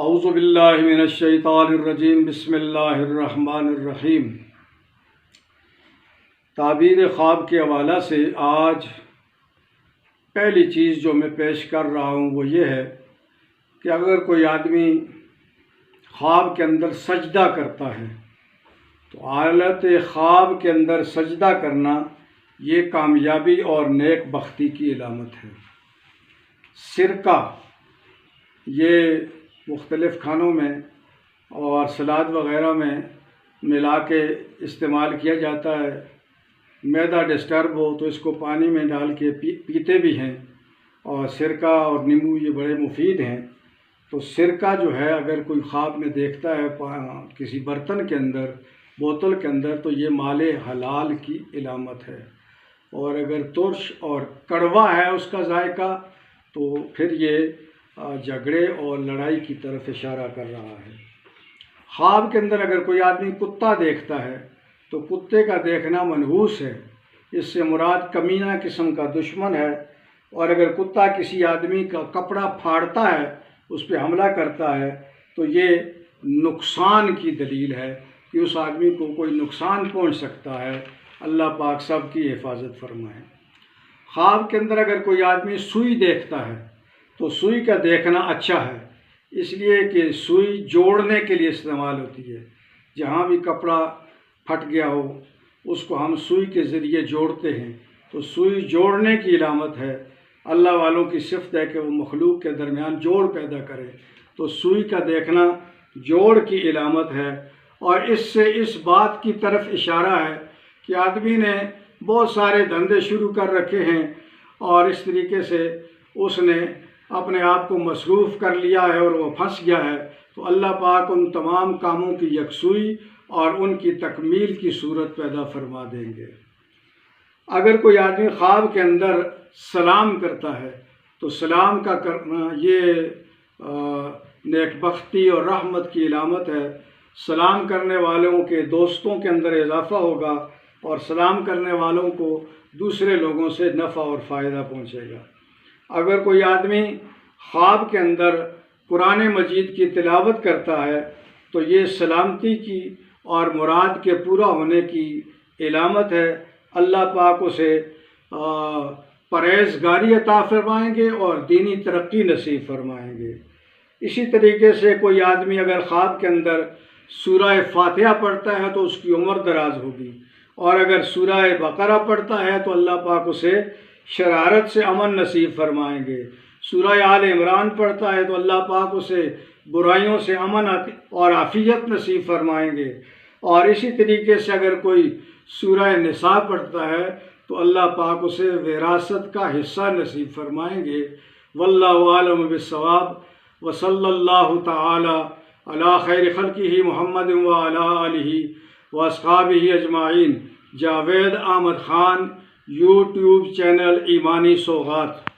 اعوذ باللہ من الشیطان الرجیم بسم اللہ الرحمن الرحیم۔ تعبیر خواب کے حوالہ سے آج پہلی چیز جو میں پیش کر رہا ہوں وہ یہ ہے کہ اگر کوئی آدمی خواب کے اندر سجدہ کرتا ہے تو حالت خواب کے اندر سجدہ کرنا یہ کامیابی اور نیک بختی کی علامت ہے۔ سرکہ یہ مختلف کھانوں میں اور سلاد وغیرہ میں ملا کے استعمال کیا جاتا ہے۔ معدہ ڈسٹرب ہو تو اس کو پانی میں ڈال کے پیتے بھی ہیں، اور سرکہ اور نیمبو یہ بڑے مفید ہیں۔ تو سرکہ جو ہے اگر کوئی خواب میں دیکھتا ہے کسی برتن کے اندر، بوتل کے اندر، تو یہ مال حلال کی علامت ہے۔ اور اگر ترش اور کڑوا ہے اس کا ذائقہ تو پھر یہ جھگڑے اور لڑائی کی طرف اشارہ کر رہا ہے۔ خواب کے اندر اگر کوئی آدمی کتا دیکھتا ہے تو کتے کا دیکھنا منحوس ہے، اس سے مراد کمینہ قسم کا دشمن ہے۔ اور اگر کتا کسی آدمی کا کپڑا پھاڑتا ہے، اس پہ حملہ کرتا ہے، تو یہ نقصان کی دلیل ہے کہ اس آدمی کو کوئی نقصان پہنچ سکتا ہے۔ اللہ پاک سب کی حفاظت فرمائے۔ خواب کے اندر اگر کوئی آدمی سوئی دیکھتا ہے تو سوئی کا دیکھنا اچھا ہے، اس لیے کہ سوئی جوڑنے کے لیے استعمال ہوتی ہے۔ جہاں بھی کپڑا پھٹ گیا ہو اس کو ہم سوئی کے ذریعے جوڑتے ہیں، تو سوئی جوڑنے کی علامت ہے۔ اللہ والوں کی صفت ہے کہ وہ مخلوق کے درمیان جوڑ پیدا کرے، تو سوئی کا دیکھنا جوڑ کی علامت ہے۔ اور اس سے اس بات کی طرف اشارہ ہے کہ آدمی نے بہت سارے دھندے شروع کر رکھے ہیں اور اس طریقے سے اس نے اپنے آپ کو مصروف کر لیا ہے اور وہ پھنس گیا ہے، تو اللہ پاک ان تمام کاموں کی یکسوئی اور ان کی تکمیل کی صورت پیدا فرما دیں گے۔ اگر کوئی آدمی خواب کے اندر سلام کرتا ہے تو سلام کا کرنا یہ نیک بختی اور رحمت کی علامت ہے۔ سلام کرنے والوں کے دوستوں کے اندر اضافہ ہوگا اور سلام کرنے والوں کو دوسرے لوگوں سے نفع اور فائدہ پہنچے گا۔ اگر کوئی آدمی خواب کے اندر قرآن مجید کی تلاوت کرتا ہے تو یہ سلامتی کی اور مراد کے پورا ہونے کی علامت ہے۔ اللہ پاک اسے پرہیزگاری عطا فرمائیں گے اور دینی ترقی نصیب فرمائیں گے۔ اسی طریقے سے کوئی آدمی اگر خواب کے اندر سورہ فاتحہ پڑھتا ہے تو اس کی عمر دراز ہوگی، اور اگر سورہ بقرہ پڑھتا ہے تو اللہ پاک اسے شرارت سے امن نصیب فرمائیں گے۔ سورہ آل عمران پڑھتا ہے تو اللہ پاک اسے برائیوں سے امن اور عافیت نصیب فرمائیں گے۔ اور اسی طریقے سے اگر کوئی سورہ نساء پڑھتا ہے تو اللہ پاک اسے وراثت کا حصہ نصیب فرمائیں گے۔ واللہ عالم بالصواب، وصلی اللہ تعالی علی خیر خلقہ محمد وعلی آلہ واصحابہ اجمعین۔ جاوید احمد خان، یوٹیوب چینل ایمانی سوغات۔